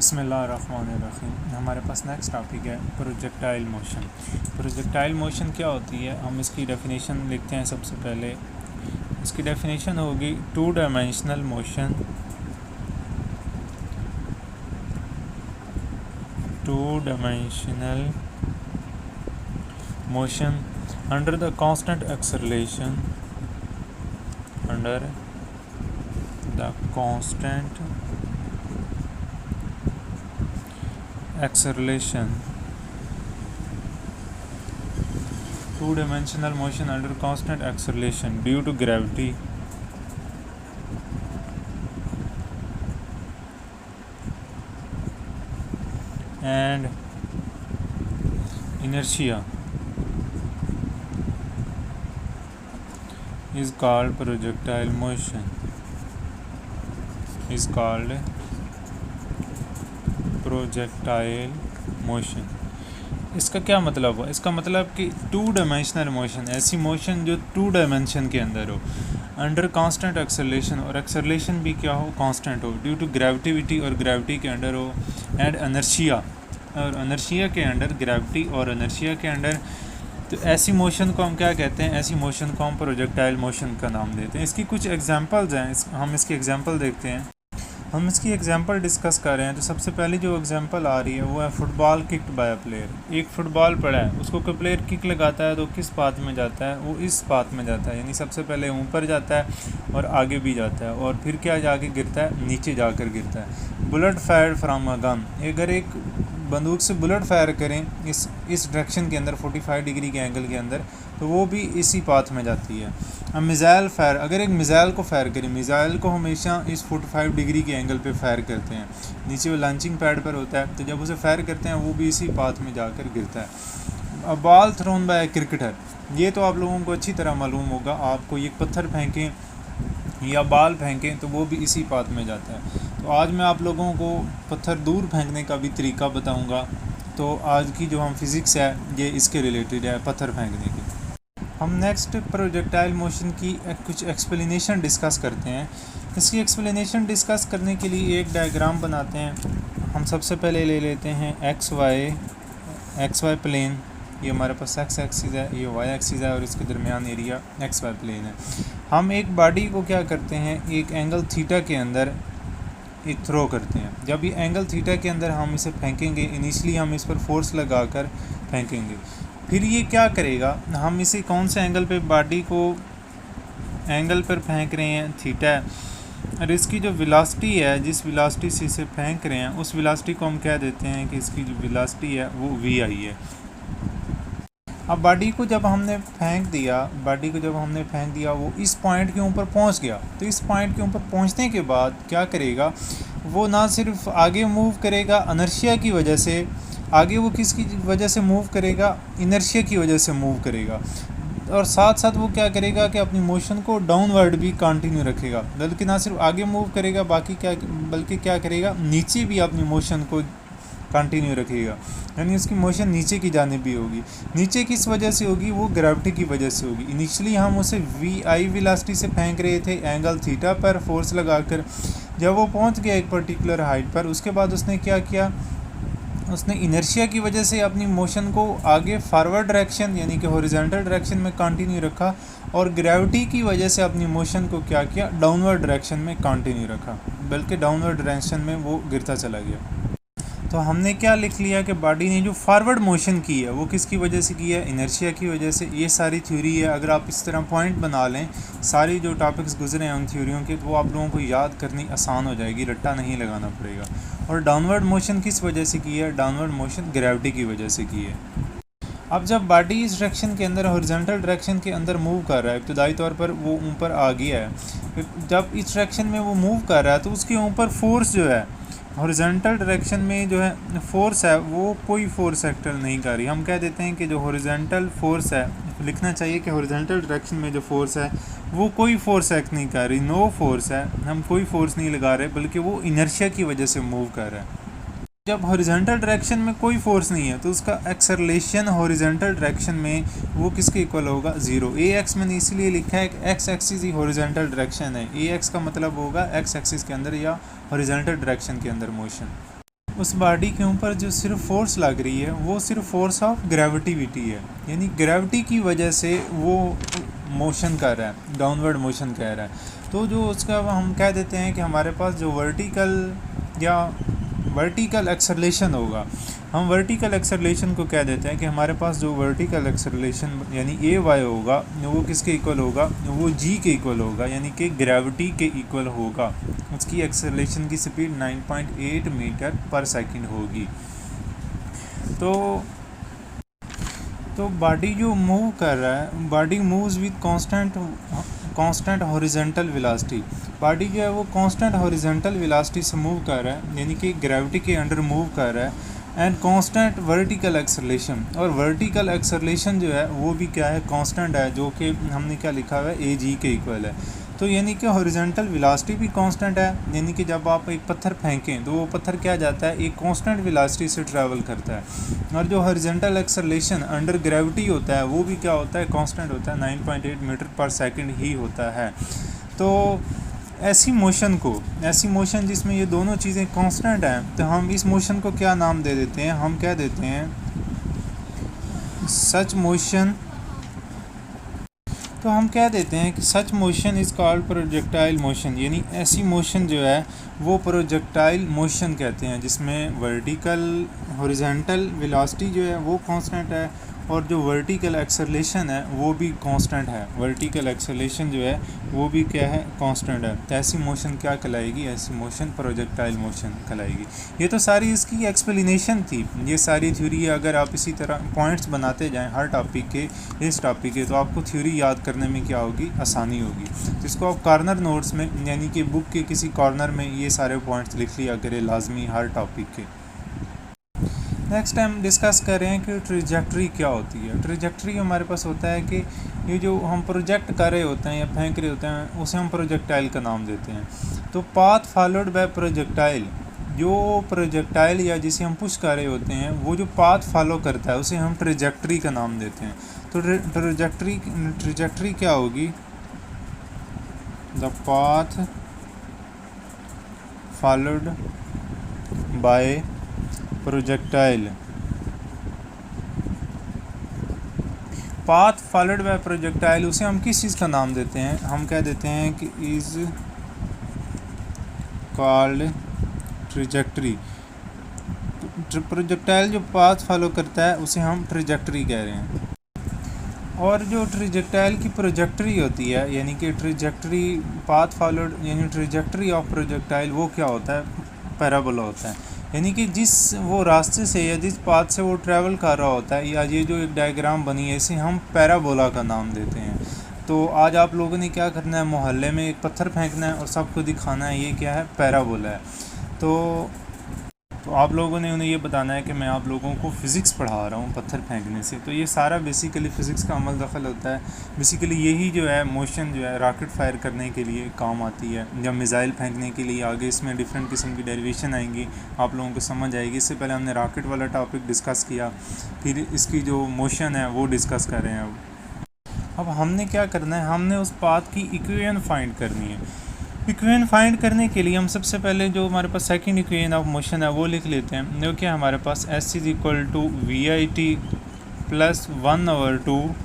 बिस्मिल्लाहिर्रहमानिर्रहीम। हमारे पास next topic है प्रोजेक्टाइल मोशन। प्रोजेक्टाइल मोशन क्या होती है, हम इसकी डेफिनेशन लिखते हैं। सबसे पहले इसकी डेफिनेशन होगी two dimensional motion, under the constant acceleration, two-dimensional motion under constant acceleration due to gravity and inertia is called projectile motion. इसका क्या मतलब हुआ? इसका मतलब कि टू डायमेंशनल मोशन, ऐसी मोशन जो टू डायमेंशन के अंदर हो, अंडर कांस्टेंट एक्सेलरेशन, और एक्सेलरेशन भी क्या हो, कांस्टेंट हो, ड्यू टू ग्रेविटी और ग्रेविटी के अंडर हो, एंड इनर्शिया और इनर्शिया के अंडर, ग्रेविटी और इनर्शिया के अंडर। तो ऐसी मोशन को हम क्या कहते हैं? ऐसी मोशन को हम प्रोजेक्टाइल मोशन का नाम देते हैं। इसकी कुछ एग्जांपल्स हैं, हम इसकी एग्जांपल देखते हैं। हम इसकी एग्जांपल डिस्कस कर रहे हैं। तो सबसे पहले जो एग्जांपल आ रही है वो है football kicked bye a player. एक फुटबॉल पड़ा है, उसको कोई प्लेयर किक लगाता है तो किस पाथ में जाता है? वो इस पाथ में जाता है, यानी सबसे पहले ऊपर जाता है और आगे भी जाता है, और फिर क्या जाके गिरता है? नीचे जाकर गिरता है। Bullet fire from a gun, अगर एक बंदूक से बुलेट फायर करें इस डायरेक्शन के अंदर 45 डिग्री के एंगल के अंदर, तो वो भी इसी पाथ में जाती है। अब मिज़ाइल फायर, अगर एक मिज़ाइल को फायर करें, मिज़ाइल को हमेशा इस 45 डिग्री के एंगल पे फायर करते हैं, नीचे वो लॉन्चिंग पैड पर होता है, तो जब उसे फायर करते हैं वो भी इसी पाथ में जाकर गिरता है। अब बॉल थ्रोन बाय क्रिकेटर, ये तो आप लोगों को अच्छी तरह मालूम होगा। आपको ये पत्थर फेंकें या बॉल फेंकें तो वो भी इसी पाथ में जाता है। तो आज मैं आप लोगों को पत्थर दूर फेंकने का भी तरीका बताऊंगा। तो आज की जो हम फिज़िक्स है ये इसके रिलेटेड है, पत्थर फेंकने की। हम नेक्स्ट प्रोजेक्टाइल मोशन की कुछ एक्सप्लेनेशन डिस्कस करते हैं। इसकी एक्सप्लेनेशन डिस्कस करने के लिए एक डायग्राम बनाते हैं। हम सबसे पहले ले लेते हैं एक्स वाई प्लेन। ये हमारे पास एक्स एक्सिस है, ये वाई एक्सिस है, और इसके दरमियान एरिया एक्स वाई प्लेन है। हम एक बॉडी को क्या करते हैं? एक एंगल थीटा के अंदर एक थ्रो करते हैं। जब ये एंगल थीटा के अंदर हम इसे फेंकेंगे, इनिशियली हम इस पर फोर्स लगाकर फेंकेंगे। फिर ये क्या करेगा? हम इसे कौन से एंगल पे, बॉडी को एंगल पर फेंक रहे हैं, थीटा है, और इसकी जो वेलोसिटी है, जिस वेलोसिटी से इसे फेंक रहे हैं, उस वेलोसिटी को हम कह देते हैं कि इसकी जो वेलोसिटी है वो वी आई है। अब बॉडी को जब हमने फेंक दिया, वो इस पॉइंट के ऊपर पहुंच गया। तो इस पॉइंट के ऊपर पहुंचने के बाद क्या करेगा? वो ना सिर्फ आगे मूव करेगा इनर्शिया की वजह से, आगे वो किसकी वजह से मूव करेगा? इनर्शिया की वजह से मूव करेगा, और साथ साथ वो क्या करेगा कि अपनी मोशन को डाउनवर्ड भी कंटिन्यू रखेगा। बल्कि ना सिर्फ आगे मूव करेगा, बल्कि क्या करेगा? नीचे भी अपनी मोशन को कंटिन्यू रखेगा, यानी उसकी मोशन नीचे की जानिब भी होगी। नीचे किस वजह से होगी? वो ग्रेविटी की वजह से होगी। इनिशियली हम उसे वी आई वेलोसिटी से फेंक रहे थे एंगल थीटा पर फोर्स लगाकर। जब वो पहुंच गया एक पर्टिकुलर हाइट पर, उसके बाद उसने क्या किया? उसने इनर्शिया की वजह से अपनी मोशन को आगे फॉरवर्ड डायरेक्शन यानी कि हॉरिजॉन्टल डायरेक्शन में कंटिन्यू रखा, और ग्रेविटी की वजह से अपनी मोशन को क्या किया? डाउनवर्ड डायरेक्शन में कंटिन्यू रखा, बल्कि डाउनवर्ड डायरेक्शन में वो गिरता चला गया। तो हमने क्या लिख लिया कि बॉडी ने जो फॉरवर्ड मोशन की है वो किसकी वजह से की है? इनर्शिया की वजह से। ये सारी थ्योरी है। अगर आप इस तरह पॉइंट बना लें, सारी जो टॉपिक्स गुजरे हैं उन थ्योरियों के, तो वो आप लोगों को याद करनी आसान हो जाएगी, रट्टा नहीं लगाना पड़ेगा। और डाउनवर्ड मोशन किस वजह से की है? डाउनवर्ड मोशन ग्रेविटी की वजह से की है। अब जब बॉडी इस डायरेक्शन के अंदर, हॉरिजॉन्टल डायरेक्शन के अंदर मूव कर रहा है, इब्तदाई तौर पर वो ऊपर आ गया है, जब इस डायरेक्शन में वो मूव कर रहा है तो उसके ऊपर फोर्स जो है, हॉरिजॉन्टल डायरेक्शन में जो है फोर्स है, वो कोई फोर्स एक्ट नहीं कर रही। हम कह देते हैं कि जो हॉरिजॉन्टल फोर्स है, लिखना चाहिए कि हॉरिजॉन्टल डायरेक्शन में जो फोर्स है वो कोई फोर्स एक्ट नहीं कर रही, नो फोर्स है, हम कोई फोर्स नहीं लगा रहे, बल्कि वो इनर्शिया की वजह से मूव कर रहा है। जब हॉरिजॉन्टल डायरेक्शन में कोई फोर्स नहीं है तो उसका एक्सेलरेशन हॉरिजॉन्टल डायरेक्शन में वो किसके इक्वल होगा? ज़ीरो। ए एक्स मैंने इसलिए लिखा है कि एक्स एक्सिस ही हॉरिजॉन्टल डायरेक्शन है। ए एक्स का मतलब होगा एक्स एक्सिस के अंदर या हॉरिजॉन्टल डायरेक्शन के अंदर मोशन। उस बॉडी के ऊपर जो सिर्फ फोर्स लग रही है वो सिर्फ फोर्स ऑफ ग्रेविटिविटी है, यानी ग्रेविटी की वजह से वो मोशन कर रहा है, डाउनवर्ड मोशन कर रहा है। तो जो उसका हम कह देते हैं कि हमारे पास जो वर्टिकल एक्सेलरेशन होगा, हम वर्टिकल एक्सेलरेशन को कह देते हैं कि हमारे पास जो वर्टिकल एक्सेलरेशन यानी ए वाई होगा वो किसके इक्वल होगा, वो जी के इक्वल होगा, यानी कि ग्रेविटी के इक्वल होगा। उसकी एक्सेलरेशन की स्पीड 9.8 मीटर पर सेकंड होगी। तो बॉडी जो मूव कर रहा है, body moves with constant horizontal velocity. Body जो है वो कांस्टेंट हॉरिजॉन्टल वेलोसिटी से मूव कर रहा है, यानी कि ग्रेविटी के अंडर मूव कर रहा है, एंड कांस्टेंट वर्टिकल एक्सेलरेशन। और वर्टिकल एक्सेलरेशन जो है वो भी क्या है, कांस्टेंट है, जो कि हमने क्या लिखा हुआ है, ए जी के इक्वल है। तो यानी कि हॉरिजॉन्टल वेलोसिटी भी कांस्टेंट है, यानी कि जब आप एक पत्थर फेंकें तो वो पत्थर क्या जाता है, एक कांस्टेंट वेलोसिटी से ट्रैवल करता है। और जो हॉरिजॉन्टल एक्सेलरेशन अंडर ग्रेविटी होता है वो भी क्या होता है, कांस्टेंट होता है, 9.8 मीटर पर सेकंड ही होता है। तो ऐसी मोशन जिसमें ये दोनों चीज़ें कांस्टेंट हैं, तो हम इस मोशन को क्या नाम दे देते हैं, हम कह देते हैं सच मोशन। तो हम कह देते हैं कि such motion is called projectile motion, यानी ऐसी मोशन जो है वो प्रोजेक्टाइल मोशन कहते हैं, जिसमें वर्टिकल हॉरिजॉन्टल वेलोसिटी जो है वो कांस्टेंट है और जो वर्टिकल एक्सेलरेशन है वो भी कांस्टेंट है। वर्टिकल एक्सेलरेशन जो है वो भी क्या है, कांस्टेंट है। तो ऐसी मोशन क्या कहलाएगी, ऐसी मोशन प्रोजेक्टाइल मोशन कहलाएगी। ये तो सारी इसकी एक्सप्लेनेशन थी, ये सारी थ्योरी अगर आप इसी तरह पॉइंट्स बनाते जाएं हर टॉपिक के, इस टॉपिक के, तो आपको थ्योरी याद करने में क्या होगी, आसानी होगी। तो इसको आप कॉर्नर नोट्स में यानी कि बुक के किसी कॉर्नर में ये सारे पॉइंट्स लिख लिया करें लाजमी हर टॉपिक के। नेक्स्ट टाइम डिस्कस कर रहे हैं कि ट्रिजेक्ट्री क्या होती है। ट्रिजेक्ट्री हमारे पास होता है कि ये जो हम प्रोजेक्ट कर रहे होते हैं या फेंक रहे होते हैं उसे हम प्रोजेक्टाइल का नाम देते हैं। तो पाथ फॉलोड बाय प्रोजेक्टाइल, जो प्रोजेक्टाइल या जिसे हम पुश कर रहे होते हैं वो जो पाथ फॉलो करता है उसे हम ट्रिजेक्ट्री का नाम देते हैं। तो ट्रिजेक्ट्री क्या होगी, the path followed by projectile. Path followed by projectile उसे हम किस चीज़ का नाम देते हैं, हम कह देते हैं कि इज कॉल्ड ट्रिजेक्ट्री। प्रोजेक्टाइल जो पाथ फॉलो करता है उसे हम ट्रिजेक्ट्री कह रहे हैं। और जो ट्रिजेक्टाइल की प्रोजेक्ट्री होती है, यानी कि ट्रिजेक्ट्री पाथ फॉलोड यानी ट्रिजेक्ट्री ऑफ प्रोजेक्टाइल, वो क्या होता है, पैराबोला होता है। यानी कि जिस वो रास्ते से या जिस पाथ से वो ट्रैवल कर रहा होता है, या ये जो एक डायग्राम बनी है इसे हम पैराबोला का नाम देते हैं। तो आज आप लोगों ने क्या करना है, मोहल्ले में एक पत्थर फेंकना है और सबको दिखाना है ये क्या है, पैराबोला है। तो आप लोगों ने उन्हें ये बताना है कि मैं आप लोगों को फ़िज़िक्स पढ़ा रहा हूँ पत्थर फेंकने से। तो ये सारा बेसिकली फ़िज़िक्स का अमल दखल होता है। बेसिकली यही जो है मोशन जो है रॉकेट फायर करने के लिए काम आती है, या मिज़ाइल फेंकने के लिए। आगे इसमें डिफरेंट किस्म की डेरिवेशन आएंगी, आप लोगों को समझ आएगी। इससे पहले हमने रॉकेट वाला टॉपिक डिस्कस किया, फिर इसकी जो मोशन है वो डिस्कस कर रहे हैं। अब हमने क्या करना है, हमने उस पाथ की इक्वेशन फाइंड करनी है। इक्वेशन फाइंड करने के लिए हम सबसे पहले जो हमारे पास सेकंड इक्वेशन ऑफ मोशन है वो लिख लेते हैं, जो कि हमारे पास s is equal to VIT plus 1/2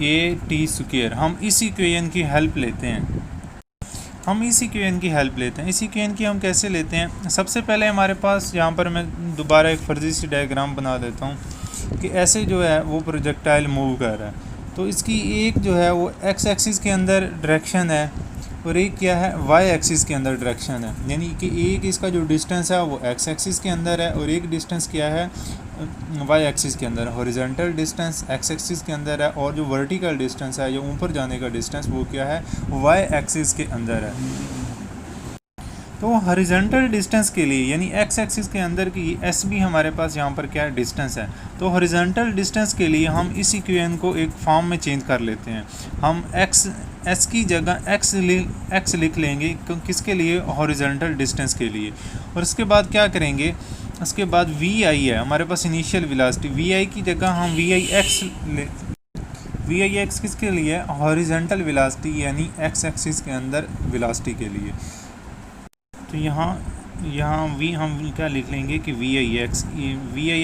AT²। हम इस इक्वेशन की हेल्प लेते हैं, इस इक्वेशन की हम कैसे लेते हैं। सबसे पहले हमारे पास यहाँ पर मैं दोबारा एक फर्जी सी डायग्राम बना देता हूँ कि ऐसे जो है वो प्रोजेक्टाइल मूव कर रहा है। तो इसकी एक जो है वो x एक्सिस के अंदर डायरेक्शन है और एक क्या है, y एक्सिस के अंदर डायरेक्शन है। यानी कि एक इसका जो डिस्टेंस है वो x एक्सिस के अंदर है और एक डिस्टेंस क्या है, y एक्सिस के अंदर। हॉरिजॉन्टल डिस्टेंस x एक्सिस के अंदर है और जो वर्टिकल डिस्टेंस है, जो ऊपर जाने का डिस्टेंस, वो क्या है, y एक्सिस के अंदर है। तो हॉरिजॉन्टल डिस्टेंस के लिए यानी x एक्सिस के अंदर की s भी हमारे पास यहाँ पर क्या है, डिस्टेंस है। तो हॉरिजॉन्टल डिस्टेंस के लिए हम इस इक्वेशन को एक फॉर्म में चेंज कर लेते हैं। हम s की जगह x लिख लेंगे, किसके लिए, हॉरिजॉन्टल डिस्टेंस के लिए। और उसके बाद क्या करेंगे, उसके बाद vi है हमारे पास इनिशियल वेलोसिटी, vi की जगह हम vix किसके लिए, हॉरिजॉन्टल वेलोसिटी यानी x एक्सिस के अंदर वेलोसिटी के लिए। तो यहाँ यहाँ हम क्या लिख लेंगे कि वी आई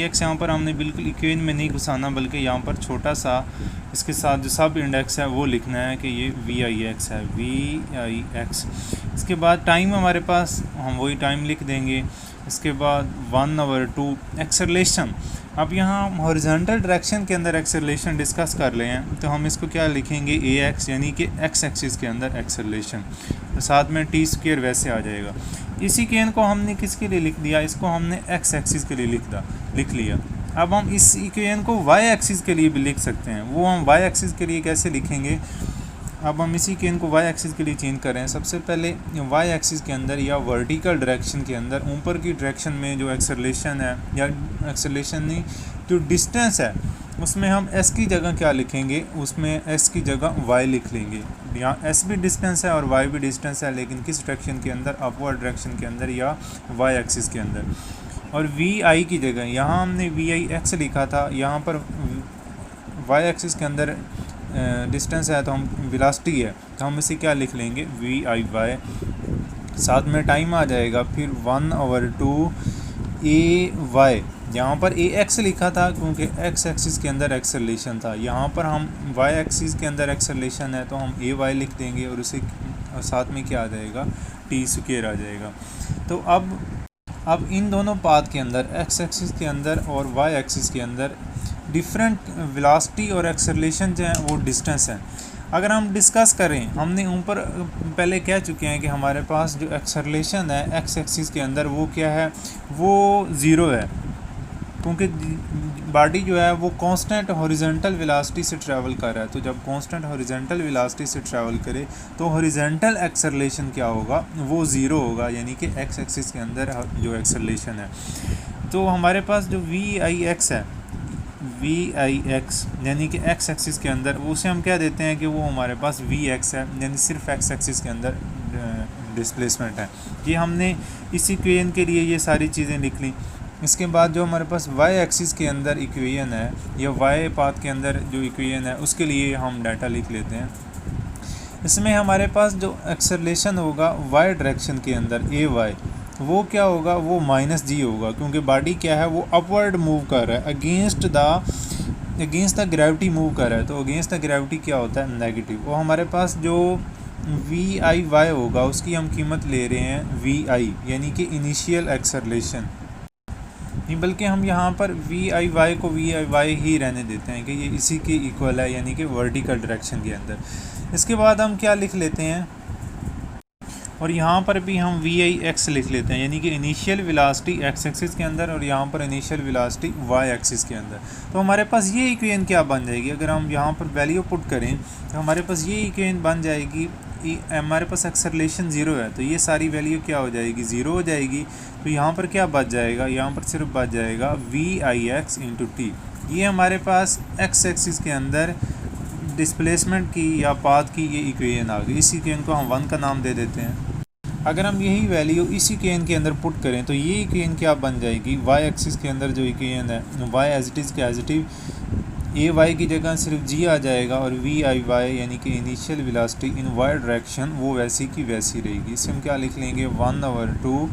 एक्स यहाँ पर हमने बिल्कुल इक्वेशन में नहीं घुसाना, बल्कि यहाँ पर छोटा सा इसके साथ जो सब इंडेक्स है वो लिखना है कि ये वी आई एक्स है, वी आई एक्स। इसके बाद टाइम हमारे पास, हम वही टाइम लिख देंगे। इसके बाद 1/2 एक्सेलरेशन। अब यहाँ हम हॉरिजॉन्टल डायरेक्शन के अंदर एक्सेलरेशन डिस्कस कर रहे हैं, तो हम इसको क्या लिखेंगे, ए एक्स, यानी कि एक्स एक्सिस के अंदर एक्सेलरेशन, तो साथ में टी स्क्वायर वैसे आ जाएगा। इसी केन को हमने किसके लिए लिख दिया, इसको हमने एक्स एक्सिस के लिए लिख लिया। अब हम इस इक्वेशन को वाई एक्सिस के लिए भी लिख सकते हैं, वो हम वाई एक्सिस के लिए कैसे लिखेंगे। अब हम इसी केन को वाई एक्सिस के लिए चेंज करें। सबसे पहले वाई एक्सिस के अंदर या वर्टिकल डायरेक्शन के अंदर ऊपर की डायरेक्शन में जो एक्सेलरेशन है, या एक्सेलरेशन नहीं, जो डिस्टेंस है, उसमें हम एस की जगह क्या लिखेंगे, उसमें एस की जगह वाई लिख लेंगे। यहाँ एस भी डिस्टेंस है और वाई भी डिस्टेंस है, लेकिन किस डायरेक्शन के अंदर, अपवर्ड डायरेक्शन के अंदर या वाई एक्सिस के अंदर। और वी आई की जगह यहाँ हमने वी आई एक्स लिखा था, यहाँ पर वाई एक्सिस के अंदर डिस्टेंस है तो हम वेलोसिटी है, तो हम इसे क्या लिख लेंगे, वी आई वाई, साथ में टाइम आ जाएगा। फिर 1/2 ए वाई, यहाँ पर ए एक्स लिखा था क्योंकि एक्स एक्सिस के अंदर एक्सेलरेशन था, यहाँ पर हम वाई एक्सिस के अंदर एक्सेलरेशन है तो हम ए वाई लिख देंगे, और उसे साथ में क्या आ जाएगा, टी स्क्वायर आ जाएगा। तो अब इन दोनों पाथ के अंदर, एक्स एक्सिस के अंदर और वाई एक्सिस के अंदर, डिफरेंट वेलोसिटी और एक्सेलरेशन जो है वो डिस्टेंस है। अगर हम डिस्कस करें, हमने ऊपर पहले कह चुके हैं कि हमारे पास जो एक्सेलरेशन है एक्स एक्सिस के अंदर वो क्या है, वो ज़ीरो है, क्योंकि बॉडी जो है वो कांस्टेंट हॉरिजॉन्टल वेलोसिटी से ट्रैवल कर रहा है। तो जब कांस्टेंट हॉरिजॉन्टल वेलोसिटी से ट्रैवल करे तो हॉरिजॉन्टल एक्सेलरेशन क्या होगा, वो ज़ीरो होगा, यानी कि एक्स एक्सिस के अंदर जो एक्सेलरेशन है। तो हमारे पास जो वी आई एक्स है, वी आई एक्स यानी कि एक्स एक्सिस के अंदर, उसे हम क्या देते हैं कि वो हमारे पास वी एक्स है, यानी सिर्फ एक्स एक्सिस के अंदर डिस्प्लेसमेंट है। ये हमने इसी इक्वेशन के लिए ये सारी चीज़ें लिख ली। इसके बाद जो हमारे पास वाई एक्सिस के अंदर इक्वेशन है, या वाई पाथ के अंदर जो इक्वेशन है, उसके लिए हम डाटा लिख लेते हैं। इसमें हमारे पास जो एक्सेलरेशन होगा वाई डायरेक्शन के अंदर, ए वाई, वो क्या होगा, वो -g होगा, क्योंकि बॉडी क्या है, वो अपवर्ड मूव कर रहा है, अगेंस्ट द ग्रेविटी मूव कर रहा है। तो अगेंस्ट द ग्रेविटी क्या होता है, नेगेटिव। वो हमारे पास जो वी आई वाई होगा उसकी हम कीमत ले रहे हैं वी आई, यानी कि इनिशियल एक्सेलरेशन, नहीं बल्कि हम यहाँ पर वी आई वाई को वी आई वाई ही रहने देते हैं कि ये इसी के इक्वल है, यानी कि वर्टिकल डायरेक्शन के अंदर। इसके बाद हम क्या लिख लेते हैं, और यहाँ पर भी हम वी आई एक्स लिख लेते हैं, यानी कि इनिशियल वेलोसिटी एक्स एक्सिस के अंदर, और यहाँ पर इनिशियल वेलोसिटी वाई एक्सिस के अंदर। तो हमारे पास ये इक्वेशन क्या बन जाएगी, अगर हम यहाँ पर वैल्यू पुट करें तो हमारे पास ये इक्वेशन बन जाएगी, हमारे पास एक्सेलरेशन ज़ीरो है तो ये सारी वैल्यू क्या हो जाएगी, ज़ीरो हो जाएगी। तो यहाँ पर क्या बच जाएगा, यहाँ पर सिर्फ बच जाएगा V I X into T. ये हमारे पास एक्स एक्सिस के अंदर डिस्प्लेसमेंट की या पाथ की ये इक्वेशन आ गई। इस इक्वेशन को हम 1 का नाम दे देते हैं। अगर हम यही वैल्यू इसी इक्वेशन के अंदर पुट करें तो ये इक्वेशन क्या बन जाएगी, वाई एक्सिस के अंदर जो इक्वेशन है, वाई एज इट इज़ के as it is, A Y की जगह सिर्फ जी आ जाएगा, और वी आई वाई यानी कि initial velocity in Y direction वो वैसी की वैसी रहेगी। इसे हम क्या लिख लेंगे, 1/2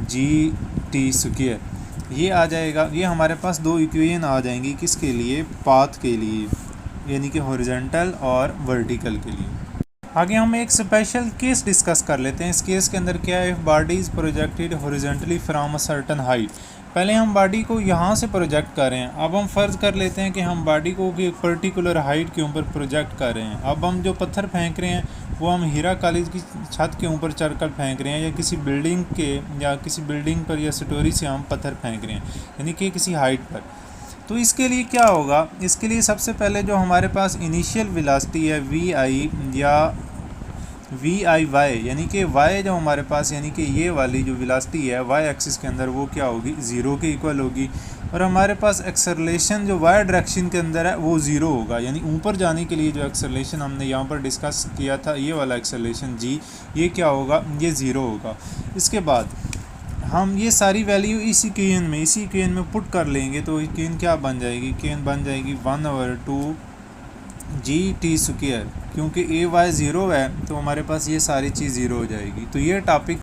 जी टी स्क्वायर, ये आ जाएगा। ये हमारे पास दो इक्वेशन आ जाएंगी, किसके लिए, पाथ के लिए, यानी कि हॉरिजॉन्टल और वर्टिकल के लिए। आगे हम एक स्पेशल केस डिस्कस कर लेते हैं। इस केस के अंदर क्या है, if body is projected horizontally from a certain height. पहले हम बॉडी को यहाँ से प्रोजेक्ट कर रहे हैं, अब हम फ़र्ज़ कर लेते हैं कि हम बॉडी को एक पर्टिकुलर हाइट के ऊपर प्रोजेक्ट कर रहे हैं। अब हम जो पत्थर फेंक रहे हैं वो हम हीरा कॉलेज की छत के ऊपर चढ़कर फेंक रहे हैं, या किसी बिल्डिंग पर या स्टोरी से हम पत्थर फेंक रहे हैं, यानी कि किसी हाइट पर। तो इसके लिए क्या होगा, इसके लिए सबसे पहले जो हमारे पास इनिशियल वेलोसिटी है वी आई या वी आई वाई, यानी कि वाई जो हमारे पास, यानी कि ये वाली जो वेलोसिटी है वाई एक्सिस के अंदर, वो क्या होगी, ज़ीरो के इक्वल होगी। और हमारे पास एक्सेलरेशन जो वाई डायरेक्शन के अंदर है वो ज़ीरो होगा, यानी ऊपर जाने के लिए जो एक्सेलरेशन हमने यहाँ पर डिस्कस किया था, ये वाला एक्सेलरेशन जी, ये क्या होगा, ये ज़ीरो होगा। इसके बाद हम ये सारी वैल्यू इसी इक्वेशन में पुट कर लेंगे, तो इक्वेशन क्या बन जाएगी, इक्वेशन बन जाएगी 1/2 जी टी स्क्वायर, क्योंकि ए वाई ज़ीरो है तो हमारे पास ये सारी चीज़ ज़ीरो हो जाएगी। तो ये टॉपिक